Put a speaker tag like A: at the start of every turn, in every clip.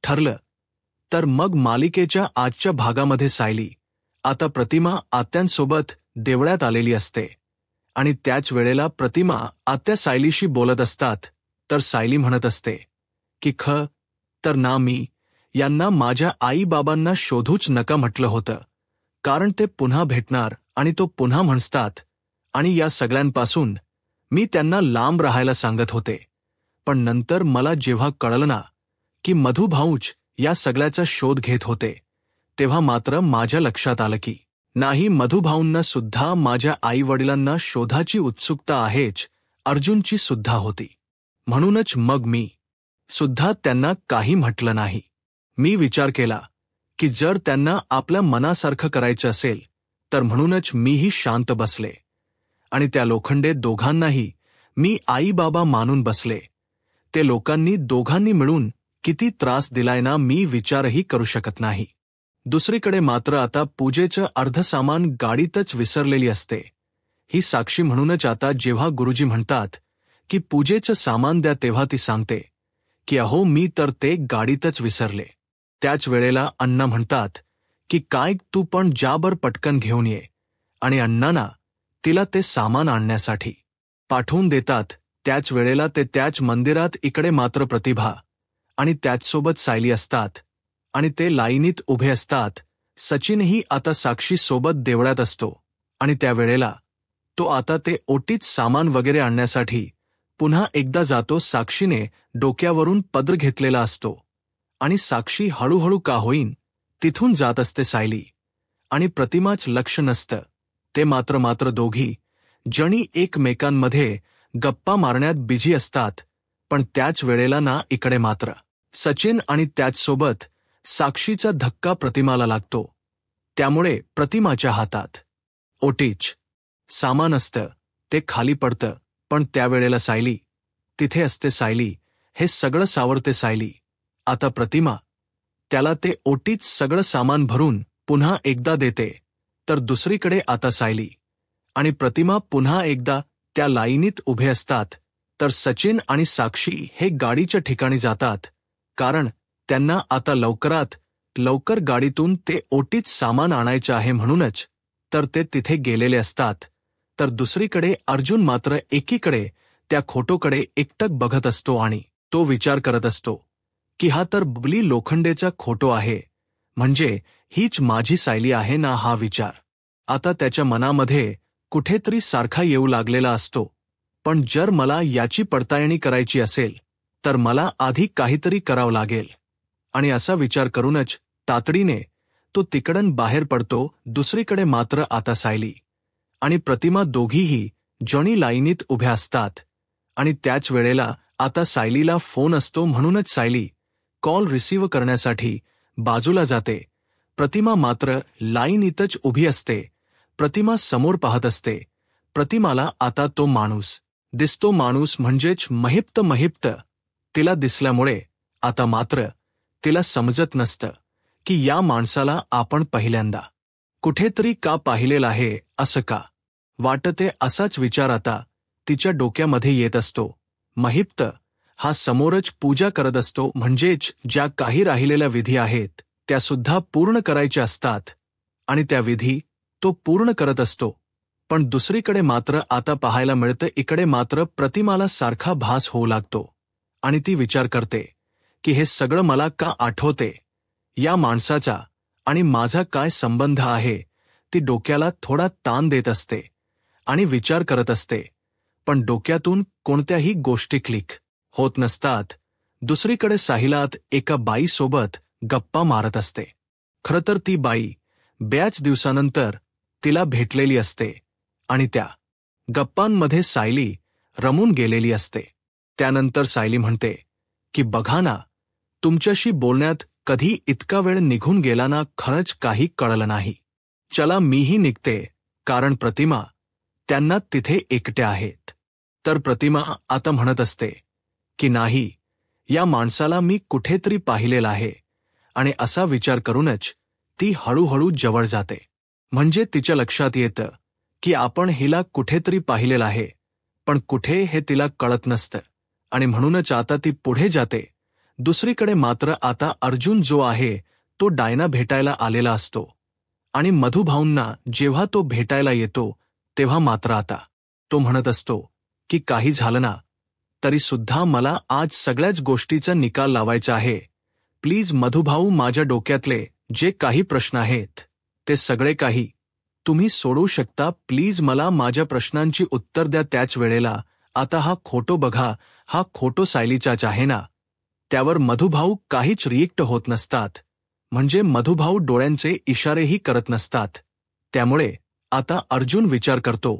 A: ठरलं. तर मग मालिकेच्या आजच्या भागामध्ये सायली आता प्रतिमा आत्यांसोबत देवळात आलेली असते आणि त्याच वेळेला प्रतिमा आत्या सायलीशी बोलत असतात. तर सायली म्हणत असते की तर ना मी यांना माझ्या आई-बाबांना शोधूच नका म्हटलं होतं, कारण ते पुन्हा भेटणार आणि तो पुन्हा म्हणतात आणि या सगळ्यांपासून मी त्यांना लांब राहायला सांगत होते. पण नंतर मला जेव्हा कळलं ना की मधू भाऊच या सगळ्याचा शोध घेत होते, तेव्हा मात्र माझ्या लक्षात आलं की नाही, मधू भाऊंना सुद्धा माझ्या आई-वडिलांना शोधाची उत्सुकता आहेच, अर्जुनची सुद्धा होती. म्हणूनच मग मी सुद्धा त्यांना काही म्हटलं नाही. मी विचार केला की जर त्यांना आपल्या मनासारखं करायचं असेल तर म्हणूनच मीही शांत बसले आणि त्या लोखंडे दोघांनाही मी आई-बाबा मानून बसले. ते लोकांनी दोघांनी मिळून किती त्रास दिलाय ना, मी विचारही करू शकत नाही. दुसरीकडे मात्र आता पूजेचं अर्ध सामान गाडीतच विसरलेली असते. ही साक्षी म्हणूनच आता जेव्हा गुरुजी म्हणतात की पूजेचं सामान द्या तेव्हा ती सांगते की अहो मी तर ते गाडीतच विसरले. त्याच वेळेला अण्णा म्हणतात की काय तू पण जाबर पटकन घेऊन ये, आणि अण्णांना तिला ते सामान आणण्यासाठी पाठवून देतात. त्याच वेळेला ते त्याच मंदिरात इकडे मात्र प्रतिभा आणि त्याचसोबत सायली असतात आणि ते लाईनीत उभे असतात. सचिनही आता साक्षी सोबत देवळात असतो आणि त्यावेळेला तो आता ते ओटीत सामान वगैरे आणण्यासाठी पुन्हा एकदा जातो. साक्षीने डोक्यावरून पदर घेतलेला असतो आणि साक्षी हळूहळू का होईन तिथून जात असते. सायली आणि प्रतिमाच लक्ष नसतं. ते मात्र दोघी जणी एकमेकांमध्ये गप्पा मारण्यात बिझी असतात. पण त्याच वेळेला ना इकडे मात्र सचिन आणि त्याचसोबत साक्षीचा धक्का प्रतिमाला लागतो. त्यामुळे प्रतिमाच्या हातात ओटीच सामान असतं, ते खाली पडतं. पण त्यावेळेला सायली तिथे असते. सायली हे सगळं सावरते. सायली आता प्रतिमा त्याला ते ओटीत सगळं सामान भरून पुन्हा एकदा देते. तर दुसरीकडे आता सायली आणि प्रतिमा पुन्हा एकदा त्या लाईनीत उभे असतात. तर सचिन आणि साक्षी हे गाडीच्या ठिकाणी जातात, कारण त्यांना आता लवकरात लवकर गाडीतून ते ओटीत सामान आणायचं आहे म्हणूनच तर ते तिथे गेलेले असतात. तर दुसरीकडे अर्जुन मात्र एकीकडे त्या खोटोकडे एकटक बघत असतो आणि तो विचार करत असतो की हा तर बबली लोखंडेचा खोटो आहे, म्हणजे हीच माझी सायली आहे ना. हा विचार आता त्याच्या मनामध्ये कुठेतरी सारखा येऊ लागलेला असतो. पण जर मला याची पडताळणी करायची असेल तर मला आधी काहीतरी करावं लागेल, आणि असा विचार करूनच तातडीने तो तिकडून बाहेर पडतो. दुसरीकडे मात्र आता सायली आणि प्रतिमा दोघीही जणी लाईनीत उभ्या असतात आणि त्याच वेळेला आता सायलीला फोन असतो. म्हणूनच सायली कॉल रिसीव्ह करण्यासाठी बाजूला जाते. प्रतिमा मात्र लाईनीतच उभी असते. प्रतिमा समोर पाहत असते. प्रतिमाला आता तो माणूस दिसतो. माणूस म्हणजेच महिप्त तिला दिसल्यामुळे आता मात्र तिला समजत नसतं की या माणसाला आपण पहिल्यांदा कुठेतरी का पाहिलेलं आहे. असं का वाटते, असाच विचार आता तिच्या डोक्यामध्ये येत असतो. महिप्त हा समोरच पूजा करत असतो, म्हणजेच ज्या काही राहिलेल्या विधी आहेत त्या सुद्धा पूर्ण करायच्या असतात आणि त्या विधी तो पूर्ण करत असतो. पण दुसरीकडे मात्र आता पाहायला मिळतं इकडे मात्र प्रतिमाला सारखा भास होऊ लागतो आणि ती विचार करते की हे सगळं मला का आठवते, या माणसाचा आणि माझा काय संबंध आहे. ती डोक्याला थोडा ताण देत असते आणि विचार करत असते, पण डोक्यातून कोणत्याही गोष्टी क्लिक होत नसतात. दुसरीकडे साहिलात एका बाईसोबत गप्पा मारत असते. खरं तर ती बाई बऱ्याच दिवसानंतर तिला भेटलेली असते आणि त्या गप्पांमध्ये सायली रमून गेलेली असते. त्यानंतर सायली म्हणते की बघा ना, तुमच्याशी बोलण्यात कधी इतका वेळ निघून गेला ना, खरंच काही कळलं नाही. चला मीही निघते, कारण प्रतिमा त्यांना तिथे एकट्या आहेत. तर प्रतिमा आता म्हणत असते की नाही, या माणसाला मी कुठेतरी पाहिलेलं आहे, आणि असा विचार करूनच ती हळूहळू जवळ जाते. म्हणजे तिच्या लक्षात येतं की आपण हिला कुठेतरी पाहिलेलं आहे, पण कुठे हे तिला कळत नसतं, आणि म्हणूनच आता ती पुढे जाते. दुसरीकडे मात्र आता अर्जुन जो आहे तो डायना भेटायला आलेला असतो आणि मधुभाऊंना जेव्हा तो भेटायला येतो तेव्हा मात्र आता तो म्हणत असतो की काही झालं ना तरी सुद्धा मला आज सगळ्याच गोष्टीचा निकाल लावायचा आहे. प्लीज मधुभाऊ, माझ्या डोक्यातले जे काही प्रश्न आहेत ते सगळे काही तुम्ही सोडवू शकता. प्लीज मला माझ्या प्रश्नांची उत्तर द्या. त्याच वेळेला आता हा फोटो बघा, हा फोटो सायलीचाच आहे ना. त्यावर मधुभाऊ काहीच रिएक्ट होत नसतात, म्हणजे मधुभाऊ डोळ्यांचे इशारेही करत नसतात. त्यामुळे आता अर्जुन विचार करतो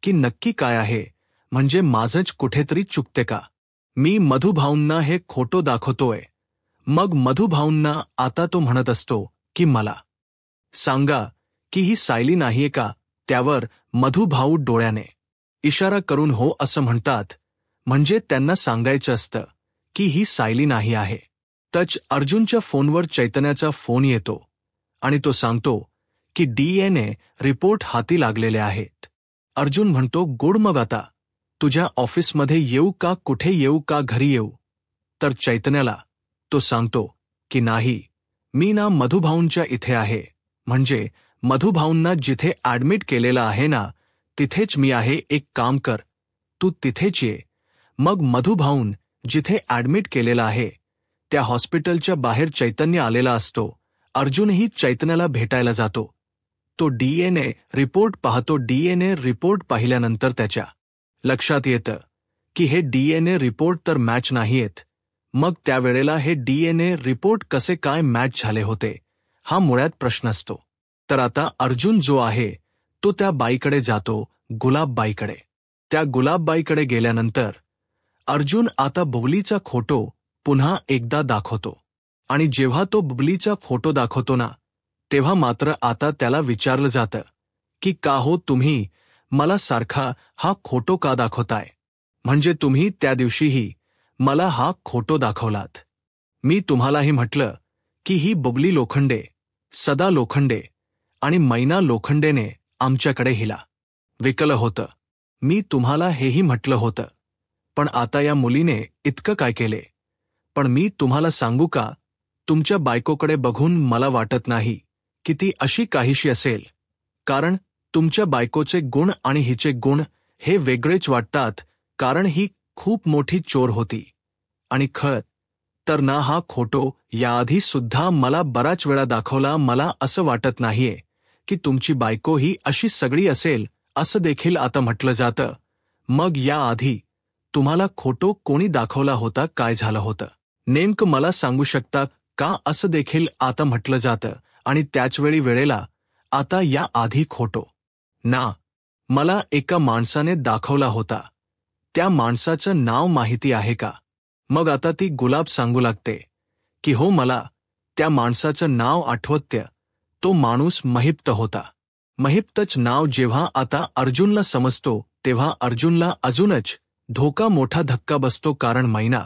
A: की नक्की काय आहे, म्हणजे माझंच कुठेतरी चुकते का. मी मधुभाऊंना हे फोटो दाखवतोय. मग मधुभाऊंना आता तो म्हणत असतो की मला सांगा की ही सायली नाहीये का. त्यावर मधुभाऊ डोळ्याने इशारा करून हो असं म्हणतात, म्हणजे त्यांना सांगायचं असतं की ही सायली नाही आहे. तच अर्जुनच्या फोनवर चैतन्याचा फोन येतो आणि तो सांगतो की DNA रिपोर्ट हाती लागलेले आहेत. अर्जुन म्हणतो गुड, मग आता तुझ्या ऑफिसमध्ये येऊ का, कुठे येऊ का, घरी येऊ. तर चैतन्याला तो सांगतो की नाही, मी ना मधुभाऊंच्या इथे आहे, म्हणजे मधुभाऊंना जिथे ॲडमिट केलेलं आहे ना तिथेच मी आहे. एक काम कर, तू तिथेच ये. मग मधुभाऊन जिथे ॲडमिट केलेलं आहे त्या हॉस्पिटलच्या बाहेर चैतन्य आलेला असतो. अर्जुनही चैतन्याला भेटायला जातो. तो DNA रिपोर्ट पाहतो. DNA रिपोर्ट पाहिल्यानंतर त्याच्या लक्षात येतं की हे DNA रिपोर्ट तर मॅच नाहीयेत. मग त्यावेळेला हे DNA रिपोर्ट कसे काय मॅच झाले होते, हा मुळात प्रश्न असतो. तर आता अर्जुन जो आहे तो त्या बाईकडे जातो, गुलाबबाईकडे. त्या गुलाबबाईकडे गेल्यानंतर अर्जुन आता बुबलीचा फोटो पुन्हा एकदा दाखवतो आणि जेव्हा तो बुबलीचा फोटो दाखवतो ना तेव्हा मात्र आता त्याला विचारलं जातं की का हो तुम्ही मला सारखा हा फोटो का दाखवताय, म्हणजे तुम्ही त्या दिवशीही मला हा फोटो दाखवलात. मी तुम्हालाही म्हटलं की ही बुबली लोखंडे, सदा लोखंडे आणि मैना लोखंडेने आमच्याकडे हिला विकलं होतं. मी तुम्हाला हेही म्हटलं होतं, पण आता या मुलीने इतकं काय केले. पण मी तुम्हाला सांगू का, तुमच्या बायकोकडे बघून मला वाटत नाही की ती अशी काहीशी असेल, कारण तुमच्या बायकोचे गुण आणि हिचे गुण हे वेगळेच वाटतात, कारण ही खूप मोठी चोर होती. आणि खरं तर ना हा फोटो याआधी सुद्धा मला बराच वेळा दाखवला. मला असं वाटत नाहीये की तुमची बायको ही अशी सगळी असेल असं देखील आता म्हटलं जातं. मग याआधी तुम्हाला फोटो कोणी दाखवला होता, काय झालं होतं नेमकं मला सांगू शकता का, असं देखील आता म्हटलं जातं. आणि त्याचवेळी वेळेला आता या आधी फोटो ना मला एका माणसाने दाखवला होता. त्या माणसाचं नाव माहिती आहे का. मग आता ती गुलाब सांगू लागते की हो, मला त्या माणसाचं नाव आठवतं. तो माणूस महिप्त होता. महिप्तच नाव जेव्हा आता अर्जुनला समजतो तेव्हा अर्जुनला अजूनच धोका, मोठा धक्का बसतो, कारण मैना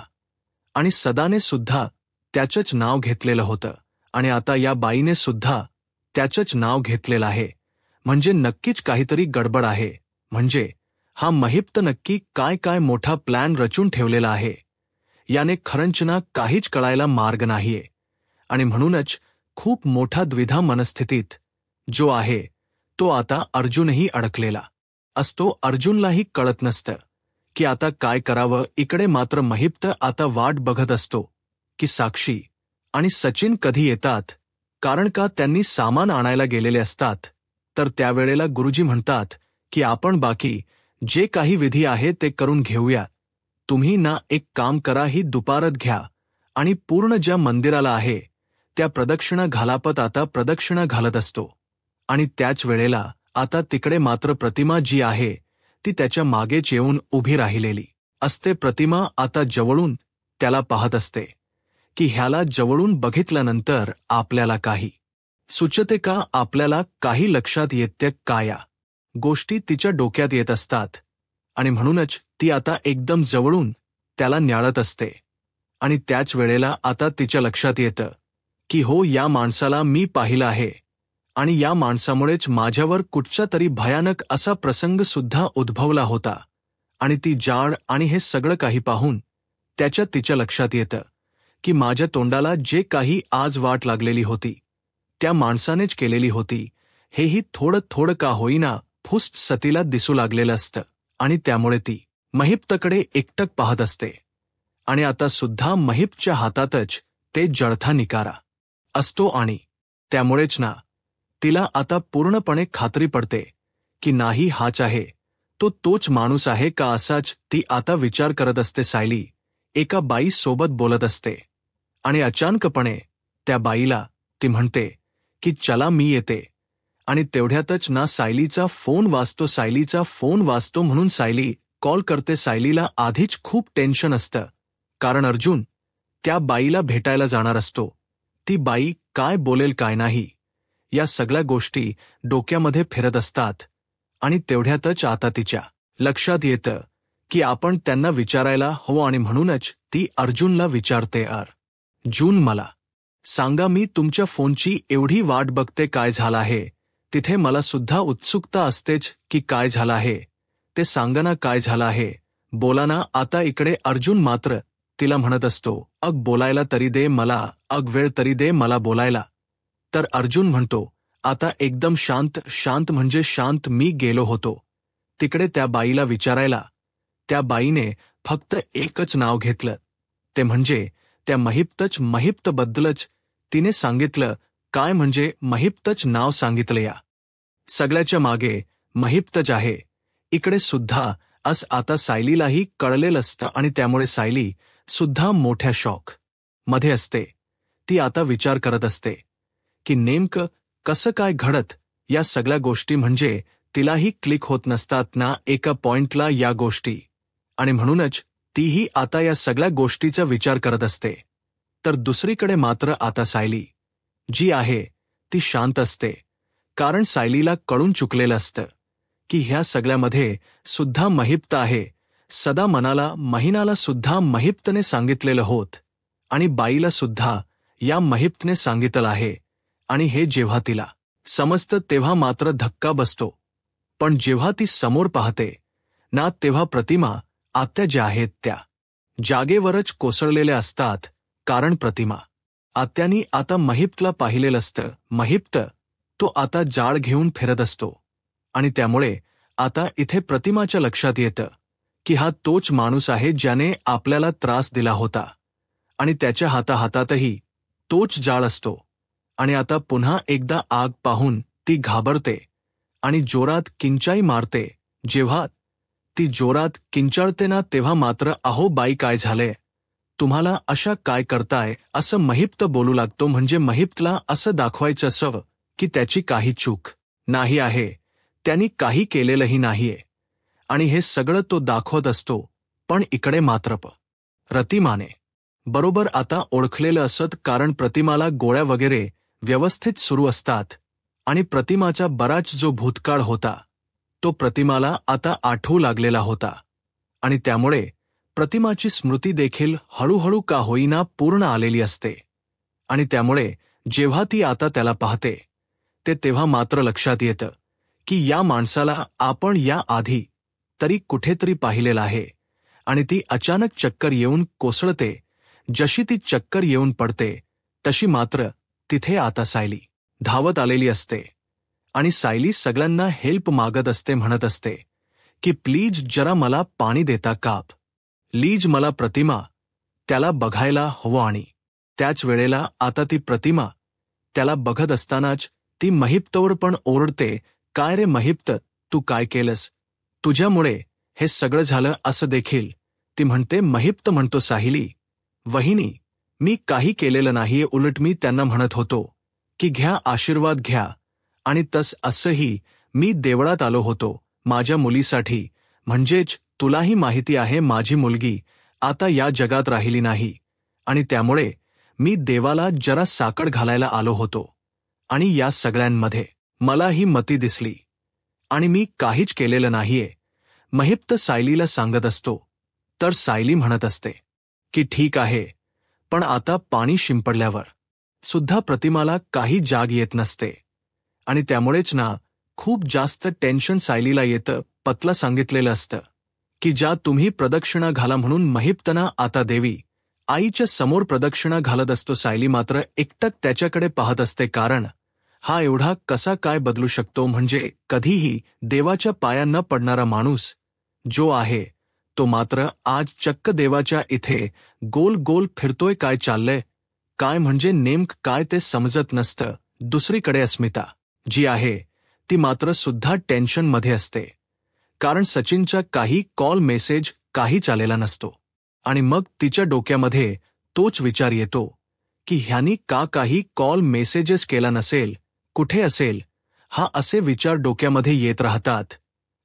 A: आणि सदाने सुद्धा त्याचंच नाव घेतलेलं होतं आणि आता या बाईने सुद्धा त्याचंच नाव घेतलेलं आहे. म्हणजे नक्कीच काहीतरी गडबड आहे. म्हणजे हा महिप्त नक्की काय काय मोठा प्लॅन रचून ठेवलेला आहे, याने खरंचना काहीच कळायला मार्ग नाहीये. आणि म्हणूनच खूप मोठा द्विधा मनस्थितीत जो आहे तो आता अर्जुनही अडकलेला असतो. अर्जुनलाही कळत नसतं की आता काय करावं. इकडे मात्र महिप्त आता वाट बघत असतो की साक्षी आणि सचिन कधी येतात, कारण का त्यांनी सामान आणायला गेलेले असतात. तर त्यावेळेला गुरुजी म्हणतात की आपण बाकी जे काही विधी आहे ते करून घेऊया. तुम्ही ना एक काम करा, ही दुपारत घ्या आणि पूर्ण ज्या मंदिराला आहे त्या प्रदक्षिणा घालापत आता प्रदक्षिणा घालत असतो. आणि त्याच वेळेला आता तिकडे मात्र प्रतिमा जी आहे ती त्याच्या मागेच येऊन उभी राहिलेली असते. प्रतिमा आता जवळून त्याला पाहत असते की ह्याला जवळून बघितल्यानंतर आपल्याला काही सुचते का, आपल्याला काही लक्षात येते का, या गोष्टी तिच्या डोक्यात येत असतात. आणि म्हणूनच ती आता एकदम जवळून त्याला न्याळत असते. आणि त्याच वेळेला आता तिच्या लक्षात येतं की हो, या माणसाला मी पाहिलं आहे आणि या माणसामुळेच माझ्यावर कुठचा तरी भयानक असा प्रसंग सुद्धा उद्भवला होता. आणि ती जाड आणि हे सगळं काही पाहून त्याच्या तिच्या लक्षात येतं की माझ्या तोंडाला जे काही आज वाट लागलेली होती त्या माणसानेच केलेली होती हेही थोडं थोडं का होईना फुस्ट सतीला दिसू लागलेलं असतं आणि त्यामुळे ती महिप्तकडे एकटक पाहत असते आणि आता सुद्धा महिपच्या हातातच ते जळथा निकारा असतो आणि त्यामुळेच ना तिला आता पूर्णपणे खात्री पडते की नाही हाच आहे तो तोच माणूस आहे का असाच ती आता विचार करत असते. सायली एका बाईसोबत बोलत असते आणि अचानकपणे त्या बाईला ती म्हणते की चला मी येते आणि तेवढ्यातच ना सायलीचा फोन वाजतो म्हणून सायली कॉल करते. सायलीला आधीच खूप टेन्शन असतं कारण अर्जुन त्या बाईला भेटायला जाणार असतो. ती बाई काय बोलेल काय नाही या सगळ्या गोष्टी डोक्यामध्ये फिरत असतात आणि तेवढ्यातच आता तिच्या लक्षात येतं की आपण त्यांना विचारायला हवं आणि म्हणूनच ती अर्जुनला विचारते अर्जुन मला सांगा मी तुमच्या फोनची एवढी वाट बघते काय झालं आहे. तिथे मला सुद्धा उत्सुकता असतेच की काय झालं आहे ते सांगा ना काय झालं आहे बोला ना. आता इकडे अर्जुन मात्र तिला म्हणत असतो अग बोलायला तरी दे मला वेळ तरी दे मला बोलायला. तर अर्जुन म्हणतो आता एकदम शांत म्हणजे शांत मी गेलो होतो तिकडे त्या बाईला विचारायला. त्या बाईने फक्त एकच नाव घेतलं ते म्हणजे त्या महिप्तबद्दलच तिने सांगितलं. काय म्हणजे महिप्तच नाव सांगितलं या सगळ्याच्या मागे महिप्तच आहे. इकडे सुद्धा आता सायलीलाही कळलेलं असतं आणि त्यामुळे सायली सुद्धा मोठ्या शॉक मध्ये असते. ती आता विचार करत असते की नेमकं कसं काय घडत या सगळ्या गोष्टी म्हणजे तिलाही क्लिक होत नसतात ना एका पॉइंटला या गोष्टी आणि म्हणूनच तीही आता या सगळ्या गोष्टीचा विचार करत असते. तर दुसरीकडे मात्र आता सायली जी आहे ती शांत असते कारण सायलीला कळून चुकलेलं असतं की ह्या सगळ्यामध्ये सुद्धा महिप्त आहे. सदा महिनाला सुद्धा महिप्तने सांगितलेलं होत आणि बाईला सुद्धा या महिप्तने सांगितलं आहे आणि हे जेव्हा तिला समजतं तेव्हा मात्र धक्का बसतो. पण जेव्हा ती समोर पाहते ना तेव्हा प्रतिमा आत्या ज्या आहेत त्या जागेवरच कोसळलेल्या असतात कारण प्रतिमा आत्यानी आता महिप्तला पाहिलेलं असतं. महिप्त तो आता जाळ घेऊन फिरत असतो आणि त्यामुळे आता इथे प्रतिमाच्या लक्षात येतं की हा तोच माणूस आहे ज्याने आपल्याला त्रास दिला होता आणि त्याच्या हातातही तोच जाळ असतो. आणि आता पुन्हा एकदा आग पाहून ती घाबरते आणि जोरात किंचाई मारते. जेव्हा ती जोरात किंचाळते ना तेव्हा मात्र अहो बाई काय झालंय तुम्हाला अशा काय करताय असं महिप्त बोलू लागतो. म्हणजे महिप्तला असं दाखवायचं असावं की त्याची काही चूक नाही आहे त्यांनी काही केलेलंही नाहीये आणि हे सगळं तो दाखवत असतो. पण इकडे मात्र प्रतिमाने बरोबर आता ओळखलेलं असत कारण प्रतिमाला गोळ्या वगैरे व्यवस्थित सुरू असतात आणि प्रतिमाचा बराच जो भूतकाळ होता तो प्रतिमाला आता आठवू लागलेला होता आणि त्यामुळे प्रतिमाची स्मृती देखील हळूहळू का होईना पूर्ण आलेली असते आणि त्यामुळे जेव्हा ती आता त्याला पाहते तेव्हा मात्र लक्षात येतं की या माणसाला आपण या आधी तरी कुठेतरी पाहिलेलं आहे आणि ती अचानक चक्कर येऊन कोसळते. जशी ती चक्कर येऊन पडते तशी मात्र तिथे आता सायली धावत आलेली असते आणि सायली सगळ्यांना हेल्प मागत असते. म्हणत असते की प्लीज जरा मला पाणी देता का प्लीज मला प्रतिमा त्याला बघायला हवं. आणि त्याच वेळेला आता ती प्रतिमा त्याला बघत असतानाच ती महिप्तवर पण ओरडते. काय रे महिप्त तू काय केलंस तुझ्यामुळे हे सगळं झालं असं देखील ती म्हणते. महिप्त म्हणतो सायली वहिनी मी काही केलेलं नाहीये उलट मी त्यांना म्हणत होतो की घ्या आशीर्वाद घ्या आणि असंही मी देवळात आलो होतो माझ्या मुलीसाठी म्हणजेच तुलाही माहिती आहे माझी मुलगी आता या जगात राहिली नाही आणि त्यामुळे मी देवाला जरा साकड घालायला आलो होतो आणि या सगळ्यांमध्ये मला ही मती दिसली आणि मी काहीच केलेलं नाहीये महिप्त सायलीला सांगत असतो. तर सायली म्हणत असते की ठीक आहे पण आता पाणी शिंपडल्यावर सुद्धा प्रतिमाला काही जाग येत नसते आणि त्यामुळेच ना खूप जास्त टेन्शन सायलीला येतं. पतला सांगितलेलं असतं की ज्या तुम्ही प्रदक्षिणा घाला म्हणून महिप्तना आता देवी आईच्या समोर प्रदक्षिणा घालत असतो सायली मात्र एकटक त्याच्याकडे पाहत असते, कारण हा एवढा कसा काय बदलू शकतो, म्हणजे कधीही देवाच्या पाया न पडणारा माणूस जो आहे तो मात्र आज चक्क देवाच्या इथे गोल गोल फिरतोय. काय चाललंय, काय म्हणजे नेमकं काय ते समजत नसतं. दुसरीकडे अस्मिता जी आहे ती मात्र सुद्धा टेन्शनमध्ये असते, कारण सचिनचा काही कॉल मेसेज काहीच आलेला नसतो. आणि मग तिच्या डोक्यामध्ये तोच विचार येतो की ह्यानी का काही कॉल मेसेजेस केला नसेल, कुठे असेल, हा असे विचार डोक्यामध्ये येत राहतात.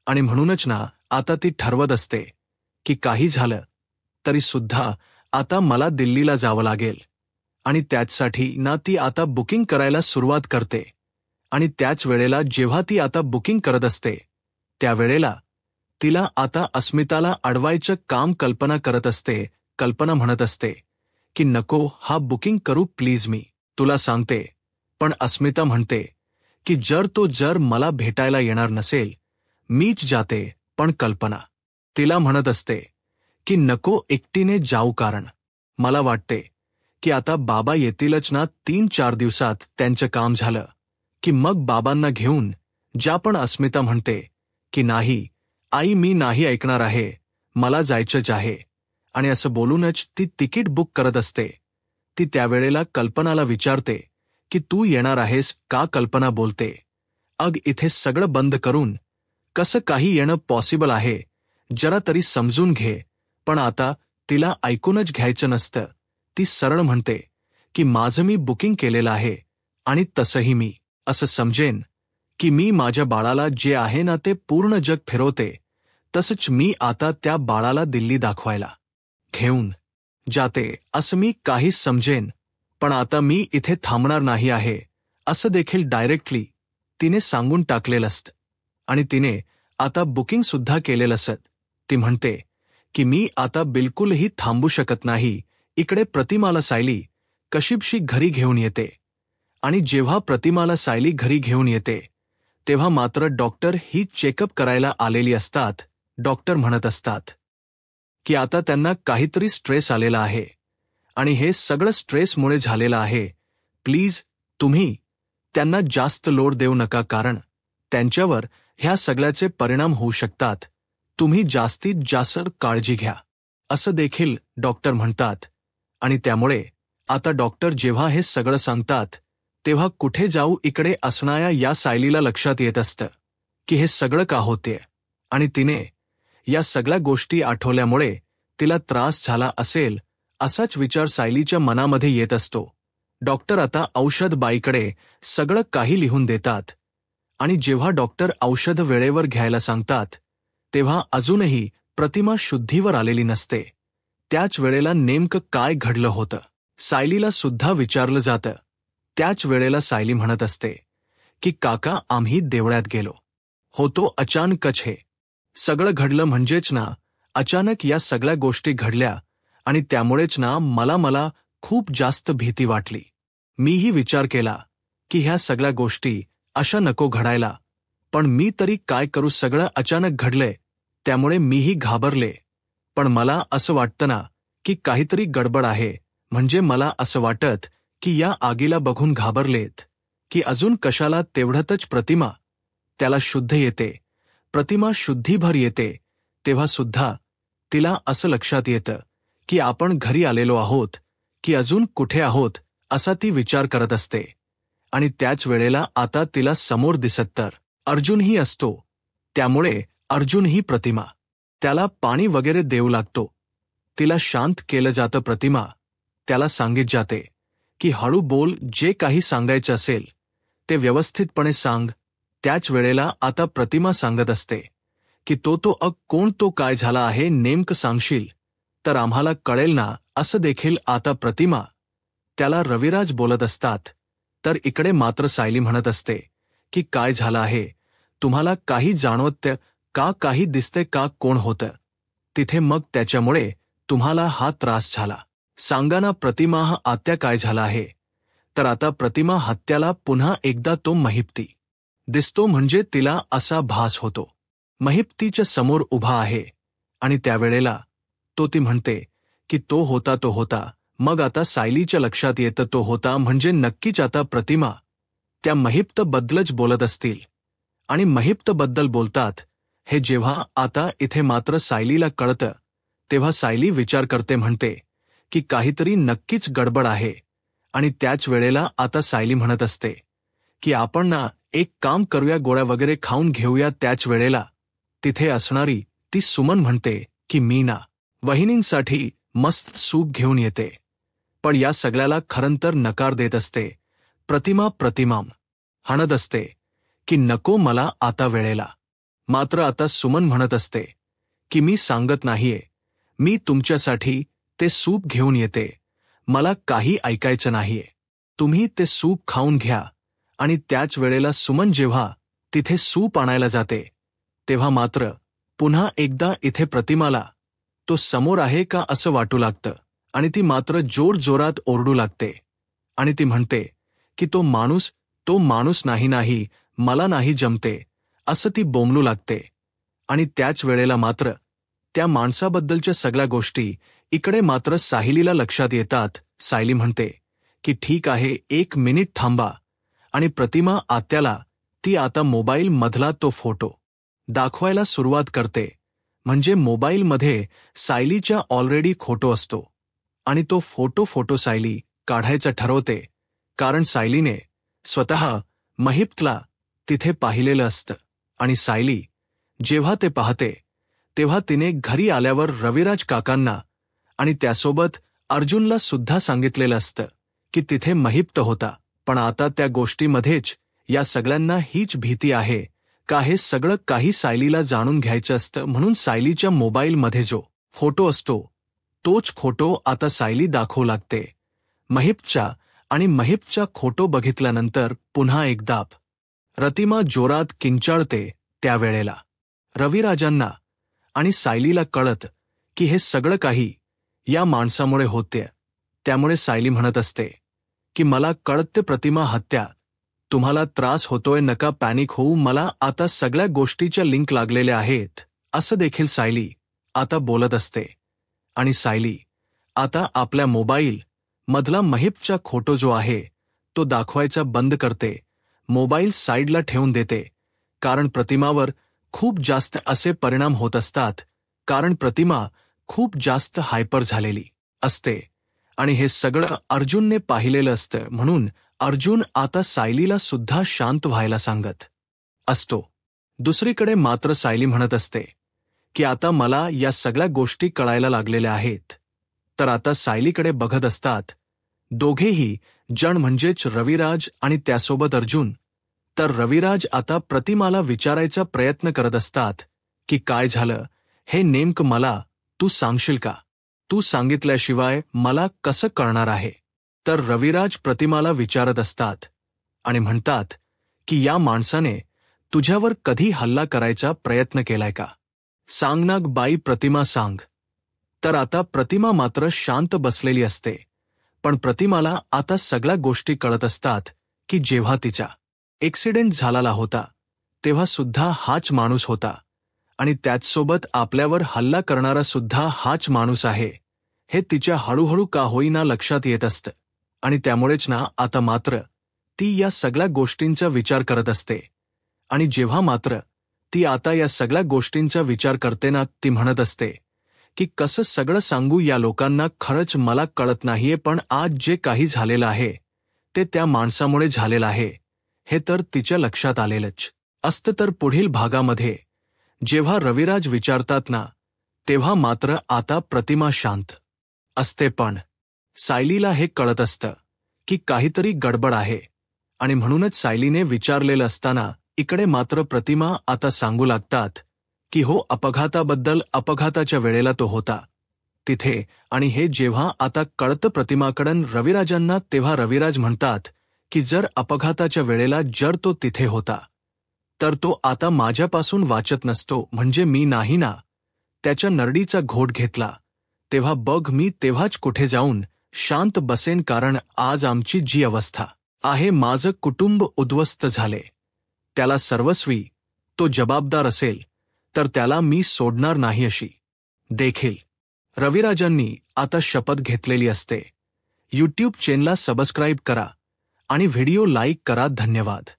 A: आणि म्हणूनच ना आता ती ठरवत असते की काही झालं तरी सुद्धा आता मला दिल्लीला जावं लागेल. आणि त्याचसाठी ना ती आता बुकिंग करायला सुरुवात करते. आणि त्याच वेळेला जेव्हा ती आता बुकिंग करत असते त्यावेळेला तिला आता अस्मिताला अडवायचं काम कल्पना करत असते. कल्पना म्हणत असते की नको हा बुकिंग करू प्लीज, मी तुला सांगते. पण अस्मिता म्हणते की जर मला भेटायला येणार नसेल मीच जाते. पण कल्पना तिला म्हणत असते की नको एकटीने जाऊ, कारण मला वाटते की आता बाबा येतीलच ना 3-4 दिवसात, त्यांचं काम झालं की मग बाबांना घेऊन जा. पण अस्मिता म्हणते की नाही आई, मी नाही ऐकणार आहे, मला जायचंच आहे. आणि असं बोलूनच ती तिकीट बुक करत असते. ती त्यावेळेला कल्पनाला विचारते की तू येणार आहेस का. कल्पना बोलते, अग इथे सगळं बंद करून कसं काही येणं पॉसिबल आहे, जरा तरी समजून घे. पण आता तिला ऐकूनच घ्यायचं नसतं. ती सरळ म्हणते की माझं मी बुकिंग केलेलं आहे आणि तसंही मी असं समजेन की मी माझ्या बाळाला जे आहे ना ते पूर्ण जग फिरवते, तसंच मी आता त्या बाळाला दिल्ली दाखवायला घेऊन जाते असं मी काहीच समजेन. पण आता मी इथे थांबणार नाही आहे असं देखील डायरेक्टली तिने सांगून टाकलेलं असतं. आणि तिने आता बुकिंग सुद्धा केलेलं असत. ती म्हणते की मी आता बिलकुलही थांबू शकत नाही. इकडे प्रतिमाला सायली कशीबशी घरी घेऊन येते. आणि जेव्हा प्रतिमाला सायली घरी घेऊन येते तेव्हा मात्र डॉक्टर ही चेकअप करायला आलेली असतात. डॉक्टर म्हणत असतात की आता त्यांना काहीतरी स्ट्रेस आलेला आहे आणि हे सगळं स्ट्रेसमुळे झालेलं आहे. प्लीज तुम्ही त्यांना जास्त लोड देऊ नका, कारण त्यांच्यावर ह्या सगळ्याचे परिणाम होऊ शकतात. तुम्ही जास्तीत जास्त काळजी घ्या असं देखील डॉक्टर म्हणतात. आणि त्यामुळे आता डॉक्टर जेव्हा हे सगळं सांगतात तेव्हा कुठे जाऊ इकडे असणाऱ्या या सायलीला लक्षात येत असतं की हे सगळं का होते. आणि तिने या सगळ्या गोष्टी आठवल्यामुळे तिला त्रास झाला असेल असाच विचार सायलीच्या मनामध्ये येत असतो. डॉक्टर आता औषध बाईकडे सगळं काही लिहून देतात. आणि जेव्हा डॉक्टर औषध वेळेवर घ्यायला सांगतात तेव्हा अजूनही प्रतिमा शुद्धीवर आलेली नसते. त्याच वेळेला नेमकं काय घडलं होतं सायलीला सुद्धा विचारलं जातं. त्याच वेळेला सायली म्हणत असते की काका आम्ही देवळात गेलो होतो, अचानकच हे सगळं घडलं. म्हणजेच ना अचानक या सगळ्या गोष्टी घडल्या आणि त्यामुळेच ना मला खूप जास्त भीती वाटली. मीही विचार केला की ह्या सगळ्या गोष्टी अशा नको घडायला, पण मी तरी काय करू, सगळं अचानक घडलंय त्यामुळे मीही घाबरले. पण मला असं वाटतं ना की काहीतरी गडबड आहे. म्हणजे मला असं वाटत की या आगीला बघून घाबरलेत की अजून कशाला. तेवढ्यातच प्रतिमा त्याला शुद्ध येते. प्रतिमा शुद्धीभर येते तेव्हा सुद्धा तिला असं लक्षात येतं की आपण घरी आलेलो आहोत की अजून कुठे आहोत, असा ती विचार करत असते. आणि त्याच वेळेला आता तिला समोर दिसत तर अर्जुनही असतो. त्यामुळे अर्जुनही प्रतिमा त्याला पाणी वगैरे देऊ लागतो. तिला शांत केलं जातं. प्रतिमा त्याला सांगित जाते की हळू बोल, जे काही सांगायचं असेल ते व्यवस्थितपणे सांग. त्याच वेळेला आता प्रतिमा सांगत असते की तो कोण, तो काय झाला आहे नेमकं सांगशील तर आम्हाला कळेल ना. असं देखील आता प्रतिमा त्याला रविराज बोलत असतात. तर इकडे मात्र सायली म्हणत असते की काय झालं आहे, तुम्हाला काही जाणवत का, काही दिसते का, कोण होतं तिथे, मग त्याच्यामुळे तुम्हाला हा त्रास झाला, सांगा ना. प्रतिमा आत्या काय झालं आहे. तर आता प्रतिमा हत्याला पुन्हा एकदा तो महिप्ती दिसतो. म्हणजे तिला असा भास होतो महिप्तीच्या समोर उभा आहे. आणि त्यावेळेला ती म्हणते की तो होता, मग आता सायलीच्या लक्षात येतं तो होता म्हणजे नक्कीच आता प्रतिमा त्या महिप्तबद्दलच बोलत असतील. आणि महिप्तबद्दल बोलतात हे जेव्हा आता इथे मात्र सायलीला कळतं, तेव्हा सायली विचार करते, म्हणते की काहीतरी नक्कीच गडबड आहे. आणि त्याच वेळेला आता सायली म्हणत असते की आपण ना एक काम करूया, गोळ्या वगैरे खाऊन घेऊया. त्याच वेळेला तिथे असणारी ती सुमन म्हणते की मी ना वहिनींसाठी मस्त सूप घेऊन येते. पण या सगळ्याला खरंतर नकार देत असते प्रतिमा म्हणत असते की नको मला आता वेळेला. मात्र आता सुमन म्हणत असते की मी सांगत नाहीये, मी तुमच्यासाठी ते सूप घेऊन येते, मला काही ऐकायचं नाहीये, तुम्ही ते सूप खाऊन घ्या. आणि त्याच वेळेला सुमन जेव्हा तिथे सूप आणायला जाते तेव्हा मात्र पुन्हा एकदा इथे प्रतिमाला तो समोर आहे का असं वाटू लागतं. आणि ती मात्र जोरजोरात ओरडू लागते आणि ती म्हणते की तो माणूस नाही, मला नाही जमते, असं ती बोंबलू लागते. आणि त्याच वेळेला मात्र त्या माणसाबद्दलच्या सगळ्या गोष्टी इकडे मात्र सायलीला लक्षात येतात. सायली म्हणते की ठीक आहे, 1 मिनिट थांबा. आणि प्रतिमा आत्याला ती आता मोबाईल मधला तो फोटो दाखवायला सुरुवात करते. म्हणजे मोबाईलमध्ये सायलीच्या ऑलरेडी फोटो असतो आणि तो फोटो सायली काढायचा ठरवते, कारण सायलीने स्वतः महिप्तला तिथे पाहिलेलं असतं. आणि सायली जेव्हा ते पाहते तेव्हा तिने घरी आल्यावर रविराज काकांना आणि त्यासोबत अर्जुनला सुद्धा सांगितलेलं असतं की तिथे महिप्त होता. पण आता त्या गोष्टीमध्येच या सगळ्यांना हीच भीती आहे का हे सगळं काही सायलीला जाणून घ्यायचं असतं. म्हणून सायलीच्या मोबाईलमध्ये जो फोटो असतो तोच फोटो आता सायली दाखवू लागते महिप्तच्या. आणि महिप्तचा फोटो बघितल्यानंतर पुन्हा एकदा प्रतिमा जोरात किंचाळते. त्यावेळेला रविराजांना आणि सायलीला कळत की हे सगळं काही या माणसामुळे होते. त्यामुळे सायली म्हणत असते की मला कळते प्रतिमा हत्या, तुम्हाला त्रास होतोय, नका पॅनिक होऊ, मला आता सगळ्या गोष्टीच्या लिंक लागलेल्या आहेत, असं देखील सायली आता बोलत असते. आणि सायली आता आपल्या मोबाईल मधला महिप्तचा फोटो जो आहे तो दाखवायचा बंद करते, मोबाईल साईडला ठेवून देते. कारण प्रतिमावर खूप जास्त असे परिणाम होत असतात, कारण प्रतिमा खूप जास्त हायपर झालेली असते. आणि हे सगळं अर्जुनने पाहिलेलं असतं. म्हणून अर्जुन आता सायलीला सुद्धा शांत व्हायला सांगत असतो. दुसरीकडे मात्र सायली म्हणत असते की आता मला या सगळ्या गोष्टी कळायला लागलेल्या आहेत. तर आता सायलीकडे बघत असतात दोघेही जण, म्हणजेच रविराज आणि त्यासोबत अर्जुन. तर रविराज आता प्रतिमाला विचारायचा प्रयत्न करत असतात की काय झालं हे नेमकं, मला तू सांगशील का, तू सांगितल्याशिवाय मला कसं कळणार आहे. तर रविराज प्रतिमाला विचारत असतात आणि म्हणतात की या माणसाने तुझ्यावर कधी हल्ला करायचा प्रयत्न केलाय का, सांग ना बाई प्रतिमा, सांग. तर आता प्रतिमा मात्र शांत बसलेली असते. पण प्रतिमाला आता सगळ्या गोष्टी कळत असतात की जेव्हा तिचा ॲक्सिडेंट झालेला होता तेव्हा सुद्धा हाच माणूस होता आणि त्याचसोबत आपल्यावर हल्ला करणारा सुद्धा हाच माणूस आहे, हे तिच्या हळूहळू का होईना लक्षात येत असतं. आणि त्यामुळेच ना आता मात्र ती या सगळ्या गोष्टींचा विचार करत असते. आणि जेव्हा मात्र ती आता या सगळ्या गोष्टींचा विचार करते ना, ती म्हणत असते की कसं सगळं सांगू या लोकांना, खरंच मला कळत नाहीये, पण आज जे काही झालेलं आहे ते त्या माणसामुळे झालेलं आहे हे तर तिच्या लक्षात आलेलंच असतं. तर पुढील भागामध्ये जेव्हा रविराज विचारतात ना तेव्हा मात्र आता प्रतिमा शांत असते. पण सायलीला हे कळत असतं की काहीतरी गडबड आहे. आणि म्हणूनच सायलीने विचारलेलं असताना इकडे मात्र प्रतिमा आता सांगू लागतात की हो, अपघाताच्या वेळेला तो होता तिथे. आणि हे जेव्हा आता कळतं प्रतिमाकडून रविराजांना तेव्हा रविराज म्हणतात की जर अपघाताच्या वेळेला जर तो तिथे होता तर तो आता माझ्यापासून वाचत नसतो, म्हणजे मी नाही ना त्याच्या नरडीचा घोट घेतला, तेव्हा बघ मी तेव्हाच कुठे जाऊन शांत बसेन, कारण आज आमची जी अवस्था आहे, माझं कुटुंब उद्ध्वस्त झाले, त्याला सर्वस्वी तो जबाबदार असेल तर त्याला मी सोडणार नाही, अशी देखील रविराजांनी आता शपथ घेतलेली असते. यूट्यूब चॅनलला सबस्क्राईब करा आणि व्हिडिओ लाईक करा. धन्यवाद.